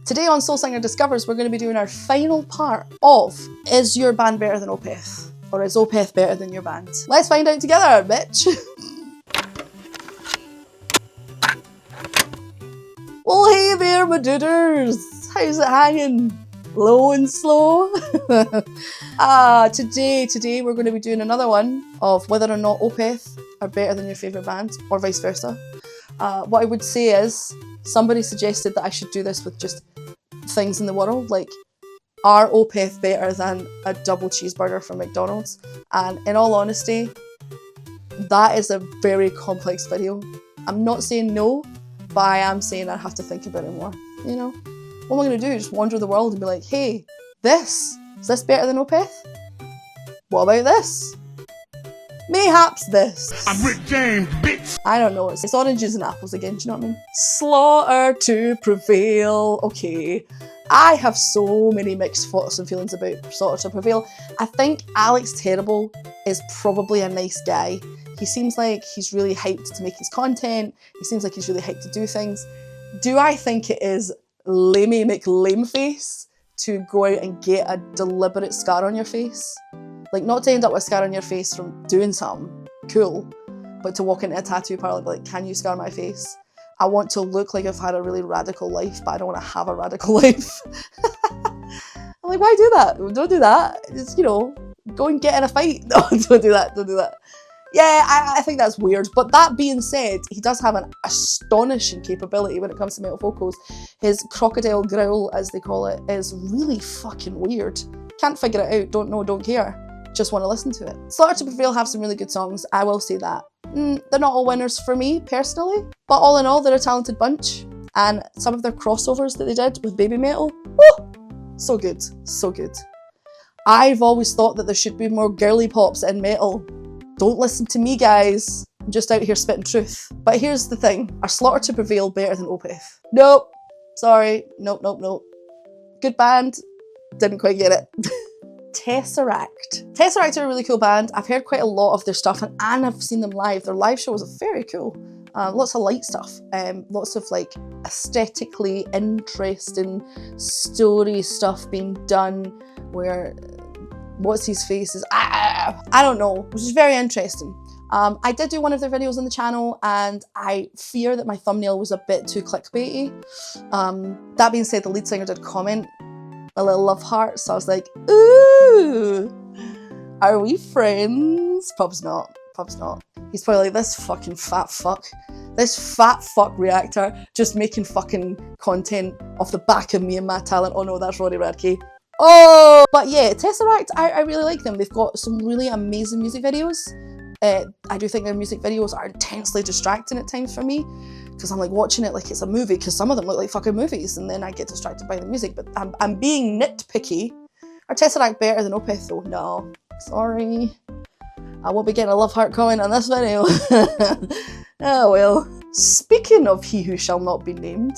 Today on Soul Singer Discovers, we're going to be doing our final part of Is Your Band Better Than Opeth? Or is Opeth better than your band? Let's find out together, bitch! Well, hey there, my dudders! How's it hanging? Low and slow? Today we're going to be doing another one of whether or not Opeth are better than your favourite band, or vice versa. What I would say is, somebody suggested that I should do this with just things in the world, like, are Opeth better than a double cheeseburger from McDonald's? And in all honesty, that is a very complex video. I'm not saying no, but I am saying I have to think about it more, you know? What am I going to do? Just wander the world and be like, hey, is this better than Opeth? What about this? Mayhaps this. I'm Rick James, bitch! I don't know, it's oranges and apples again, do you know what I mean? Slaughter to Prevail. Okay, I have so many mixed thoughts and feelings about Slaughter to Prevail. I think Alex Terrible is probably a nice guy. He seems like he's really hyped to make his content. He seems like he's really hyped to do things. Do I think it is lamey McLameface to go out and get a deliberate scar on your face? Like, not to end up with a scar on your face from doing something cool, but to walk into a tattoo parlor and be like, can you scar my face? I want to look like I've had a really radical life, but I don't want to have a radical life. I'm like, why do that? Don't do that. It's, you know, go and get in a fight. No, don't do that. Don't do that. Yeah, I think that's weird. But that being said, he does have an astonishing capability when it comes to metal vocals. His crocodile growl, as they call it, is really fucking weird. Can't figure it out. Don't know, don't care. Just want to listen to it. Slaughter to Prevail have some really good songs, I will say that. They're not all winners for me, personally, but all in all, they're a talented bunch, and some of their crossovers that they did with baby metal, woo, so good, so good. I've always thought that there should be more girly pops in metal. Don't listen to me, guys. I'm just out here spitting truth. But here's the thing, are Slaughter to Prevail better than Opeth? Nope. Sorry, nope. Good band, didn't quite get it. Tesseract. Tesseract are a really cool band. I've heard quite a lot of their stuff and I've seen them live. Their live show was very cool. Lots of light stuff. Lots of like aesthetically interesting story stuff being done where what's his face is, I don't know, which is very interesting. I did do one of their videos on the channel and I fear that my thumbnail was a bit too clickbaity. That being said, the lead singer did comment a little love heart, so I was like, ooh, are we friends? Prob's not. He's probably like, this fucking fat fuck reactor, just making fucking content off the back of me and my talent. Oh no, that's Roddy Radke. Oh, but yeah, Tesseract, I really like them. They've got some really amazing music videos. I do think their music videos are intensely distracting at times for me, because I'm like watching it like it's a movie, because some of them look like fucking movies, and then I get distracted by the music, but I'm being nitpicky. Are Tesseract better than Opeth though? No, sorry. I won't be getting a love heart comment on this video. Oh well. Speaking of he who shall not be named,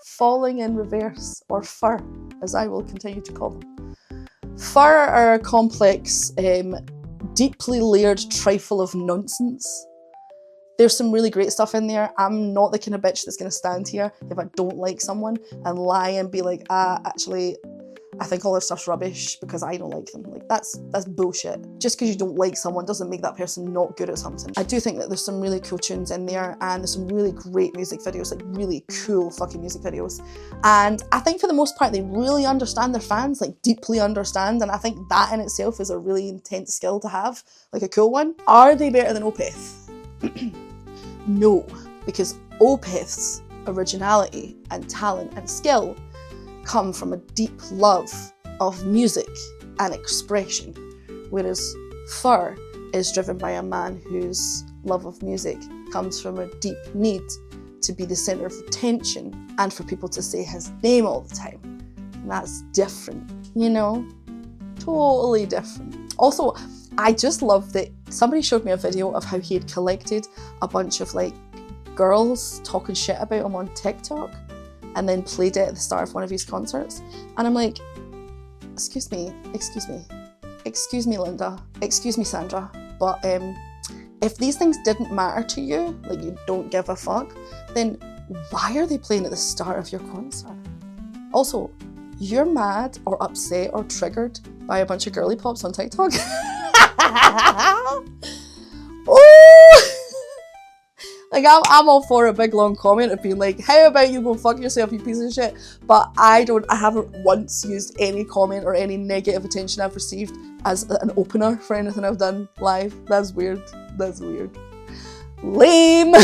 Falling in Reverse, or Fur, as I will continue to call them. Fur are a complex, deeply layered trifle of nonsense. There's some really great stuff in there. I'm not the kind of bitch that's going to stand here if I don't like someone and lie and be like, actually, I think all their stuff's rubbish because I don't like them. Like, that's bullshit. Just because you don't like someone doesn't make that person not good at something. I do think that there's some really cool tunes in there and there's some really great music videos, like really cool fucking music videos. And I think for the most part, they really understand their fans, like deeply understand. And I think that in itself is a really intense skill to have, like a cool one. Are they better than Opeth? No, because Opeth's originality and talent and skill come from a deep love of music and expression, whereas Fur is driven by a man whose love of music comes from a deep need to be the centre of attention and for people to say his name all the time. And that's different, you know? Totally different. Also, I just love that somebody showed me a video of how he had collected a bunch of like girls talking shit about him on TikTok and then played it at the start of one of his concerts. And I'm like, excuse me, Linda, excuse me, Sandra, but if these things didn't matter to you, like you don't give a fuck, then why are they playing at the start of your concert? Also, you're mad or upset or triggered by a bunch of girly pops on TikTok? Oh! Like, I'm all for a big long comment of being like, how about you go fuck yourself, you piece of shit? But I haven't once used any comment or any negative attention I've received as an opener for anything I've done live. That's weird. That's weird. Lame!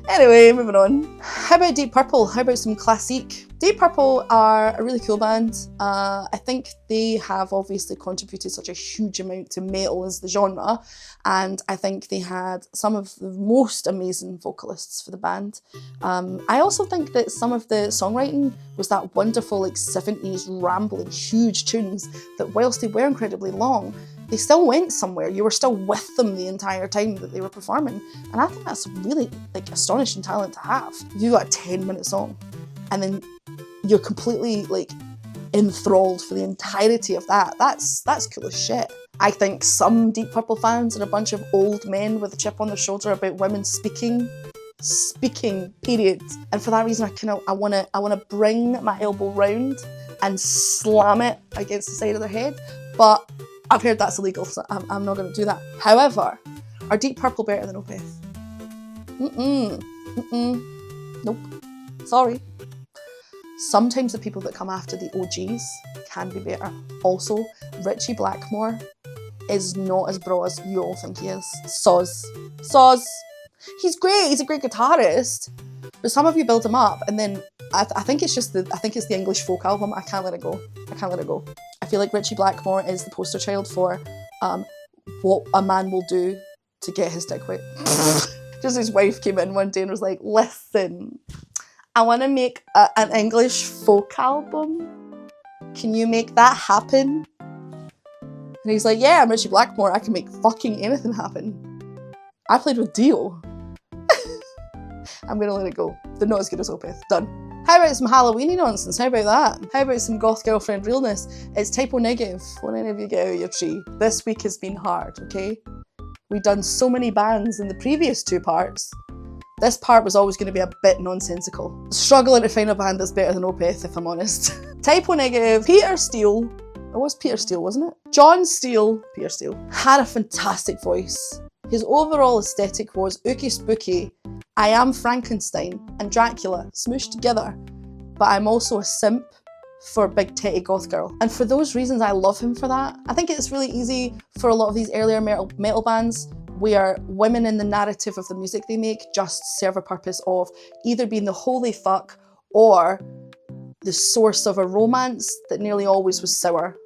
Anyway, moving on. How about Deep Purple? How about some classique? Deep Purple are a really cool band. I think they have obviously contributed such a huge amount to metal as the genre, and I think they had some of the most amazing vocalists for the band. I also think that some of the songwriting was that wonderful, like, 70s rambling, huge tunes that whilst they were incredibly long, they still went somewhere. You were still with them the entire time that they were performing. And I think that's really, like, astonishing talent to have. You got a 10-minute song and then you're completely, like, enthralled for the entirety of that. That's cool as shit. I think some Deep Purple fans are a bunch of old men with a chip on their shoulder about women speaking, period. And for that reason, I wanna bring my elbow round and slam it against the side of their head. But I've heard that's illegal, so I'm not going to do that. However, are Deep Purple better than Opeth? Nope. Sorry. Sometimes the people that come after the OGs can be better. Also, Richie Blackmore is not as broad as you all think he is. Soz. He's great. He's a great guitarist. But some of you build him up, and then I think it's the English folk album. I can't let it go. I feel like Richie Blackmore is the poster child for what a man will do to get his dick wet. Just his wife came in one day and was like, listen, I want to make an English folk album. Can you make that happen? And he's like, yeah, I'm Richie Blackmore. I can make fucking anything happen. I played with Dio. I'm going to let it go. They're not as good as Opeth. Done. How about some Halloweeny nonsense? How about that? How about some goth girlfriend realness? It's Type O Negative. Won't any of you get out of your tree? This week has been hard, okay? We've done so many bands in the previous two parts. This part was always going to be a bit nonsensical. Struggling to find a band that's better than Opeth, if I'm honest. Type O Negative, Peter Steele. It was Peter Steele, wasn't it? John Steele, Peter Steele, had a fantastic voice. His overall aesthetic was ooky spooky. I am Frankenstein and Dracula smooshed together, but I'm also a simp for big titty goth girl. And for those reasons, I love him for that. I think it's really easy for a lot of these earlier metal bands where women in the narrative of the music they make just serve a purpose of either being the holy fuck or the source of a romance that nearly always was sour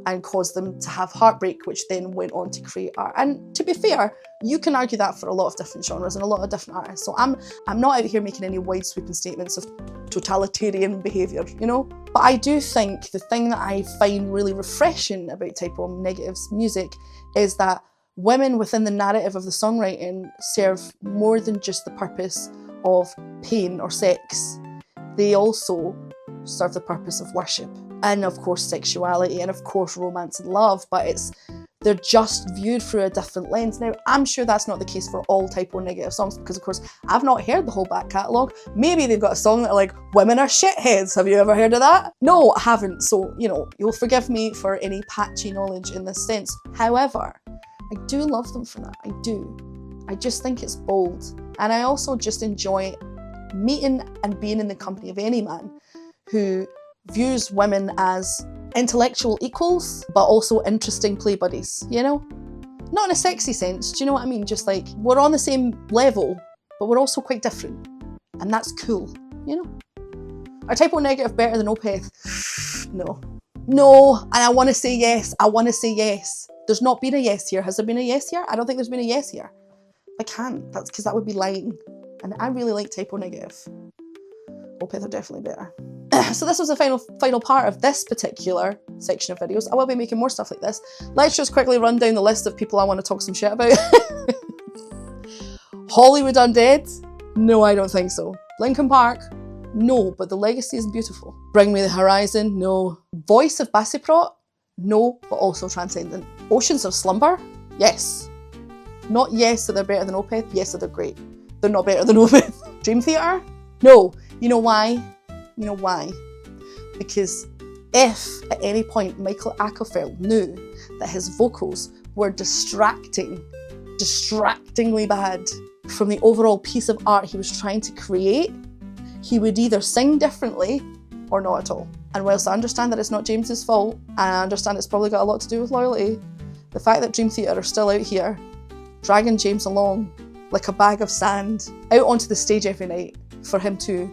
and caused them to have heartbreak, which then went on to create art. And to be fair, you can argue that for a lot of different genres and a lot of different artists. So I'm not out here making any wide sweeping statements of totalitarian behaviour, you know? But I do think the thing that I find really refreshing about Type O Negative's music is that women within the narrative of the songwriting serve more than just the purpose of pain or sex. They also serve the purpose of worship. And of course sexuality, and of course romance and love, but they're just viewed through a different lens. Now, I'm sure that's not the case for all Type O Negative songs, because of course I've not heard the whole back catalogue. Maybe they've got a song that are like, women are shitheads. Have you ever heard of that? No, I haven't. So, you know, you'll forgive me for any patchy knowledge in this sense. However, I do love them for that. I do. I just think it's bold. And I also just enjoy meeting and being in the company of any man who views women as intellectual equals, but also interesting play buddies, you know? Not in a sexy sense, do you know what I mean? Just like, we're on the same level, but we're also quite different. And that's cool, you know? Are Type O Negative better than Opeth? No. No, and I want to say yes. There's not been a yes here. Has there been a yes here? I don't think there's been a yes here. I can't. That's because that would be lying. And I really like Type O Negative. Opeth are definitely better. So this was the final part of this particular section of videos. I will be making more stuff like this. Let's just quickly run down the list of people I want to talk some shit about. Hollywood Undead? No, I don't think so. Linkin Park? No, but the legacy is beautiful. Bring Me the Horizon? No. Voice of Bassiprot? No, but also transcendent. Oceans of Slumber? Yes. Not yes that they're better than Opeth, yes that they're great. They're not better than Opeth. Dream Theater? No. You know why? You know why? Because if at any point Michael Acquaferl knew that his vocals were distractingly bad from the overall piece of art he was trying to create, he would either sing differently or not at all. And whilst I understand that it's not James's fault, and I understand it's probably got a lot to do with loyalty, the fact that Dream Theatre are still out here dragging James along like a bag of sand out onto the stage every night for him to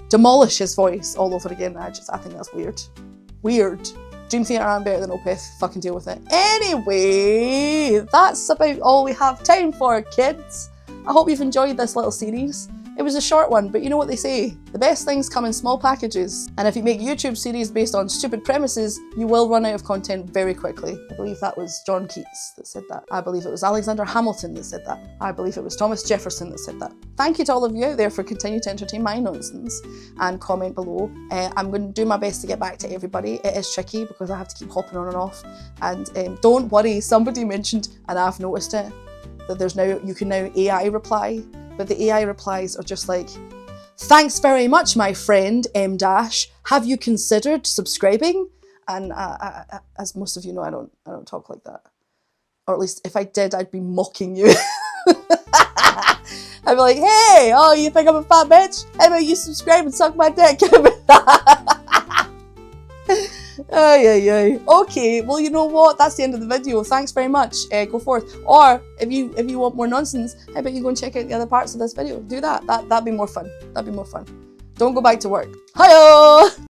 demolish his voice all over again, I think that's weird. Weird. Dream Theatre aren't better than Opeth. Fucking deal with it. Anyway, that's about all we have time for, kids. I hope you've enjoyed this little series. It was a short one, but you know what they say, the best things come in small packages. And if you make YouTube series based on stupid premises, you will run out of content very quickly. I believe that was John Keats that said that. I believe it was Alexander Hamilton that said that. I believe it was Thomas Jefferson that said that. Thank you to all of you out there for continuing to entertain my nonsense and comment below. I'm going to do my best to get back to everybody. It is tricky because I have to keep hopping on and off. And don't worry, somebody mentioned, and I've noticed it, that you can now AI reply. But the AI replies are just like, thanks very much, my friend, M dash. Have you considered subscribing? And as most of you know, I don't talk like that. Or at least if I did, I'd be mocking you. I'd be like, hey, oh, you think I'm a fat bitch? How about you subscribe and suck my dick? Ay. Okay, well, you know what? That's the end of the video. Thanks very much. Go forth. Or if you want more nonsense, how about you go and check out the other parts of this video? Do that. That'd be more fun. That'd be more fun. Don't go back to work. Hiyo!